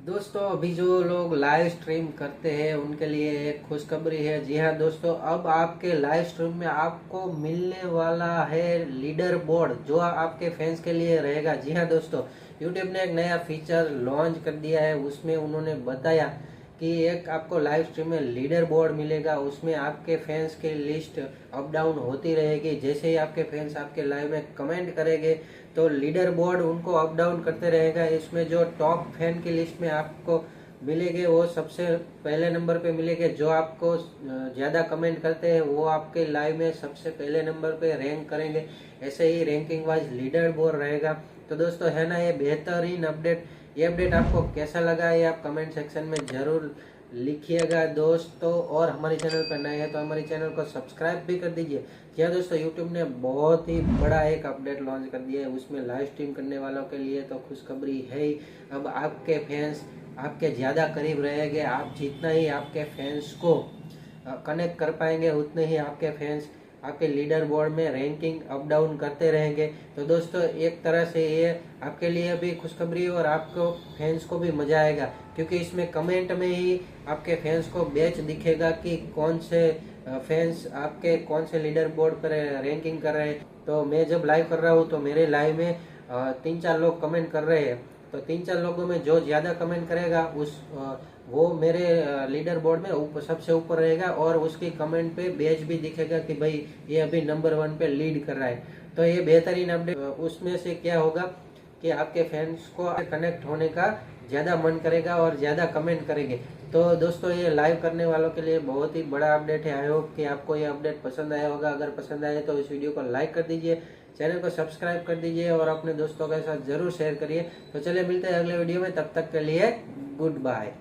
दोस्तों अभी जो लोग लाइव स्ट्रीम करते हैं उनके लिए एक खुशखबरी है। जी हाँ दोस्तों, अब आपके लाइव स्ट्रीम में आपको मिलने वाला है लीडर बोर्ड जो आपके फैंस के लिए रहेगा। जी हाँ दोस्तों, यूट्यूब ने एक नया फीचर लॉन्च कर दिया है। उसमें उन्होंने बताया कि एक आपको लाइव स्ट्रीम में लीडर बोर्ड मिलेगा। उसमें आपके फैंस की लिस्ट अप डाउन होती रहेगी। जैसे ही आपके फैंस आपके लाइव में कमेंट करेंगे तो लीडर बोर्ड उनको अप डाउन करते रहेगा। इसमें जो टॉप फैन की लिस्ट में आपको मिलेंगे वो सबसे पहले नंबर पे मिलेंगे। जो आपको ज्यादा कमेंट करते हैं वो आपके लाइव में सबसे पहले नंबर पे रैंक करेंगे। ऐसे ही रैंकिंग वाइज लीडर बोर्ड रहेगा। तो दोस्तों है ना ये बेहतरीन अपडेट। ये अपडेट आपको कैसा लगा ये आप कमेंट सेक्शन में जरूर लिखिएगा दोस्तों। और हमारे चैनल पर नए हैं तो हमारे चैनल को सब्सक्राइब भी कर दीजिए। क्या दोस्तों, यूट्यूब ने बहुत ही बड़ा एक अपडेट लॉन्च कर दिया है। उसमें लाइव स्ट्रीम करने वालों के लिए तो खुशखबरी है ही। अब आपके फैंस आपके ज़्यादा करीब रहेंगे। आप जितना ही आपके फैंस को कनेक्ट कर पाएंगे उतने ही आपके फैंस आपके लीडर बोर्ड में रैंकिंग अप डाउन करते रहेंगे। तो दोस्तों एक तरह से ये आपके लिए भी खुशखबरी और आपको फैंस को भी मजा आएगा, क्योंकि इसमें कमेंट में ही आपके फैंस को बैच दिखेगा कि कौन से फैंस आपके कौन से लीडर बोर्ड पर रैंकिंग कर रहे हैं। तो मैं जब लाइव कर रहा हूँ तो मेरे लाइव में 3-4 लोग कमेंट कर रहे हैं। तो 3-4 लोगों में जो ज्यादा कमेंट करेगा वो मेरे लीडर बोर्ड में सबसे ऊपर रहेगा और उसकी कमेंट पे बैच भी दिखेगा कि भाई ये अभी नंबर 1 पे लीड कर रहा है। तो ये बेहतरीन अपडेट। उसमें से क्या होगा कि आपके फैंस को कनेक्ट होने का ज्यादा मन करेगा और ज्यादा कमेंट करेंगे। तो दोस्तों ये लाइव करने वालों के लिए बहुत ही बड़ा अपडेट है। आई होप कि आपको ये अपडेट पसंद आया होगा। अगर पसंद आए तो इस वीडियो को लाइक कर दीजिए, चैनल को सब्सक्राइब कर दीजिए और अपने दोस्तों के साथ जरूर शेयर करिए। तो चलिए मिलते हैं अगले वीडियो में, तब तक के लिए गुड बाय।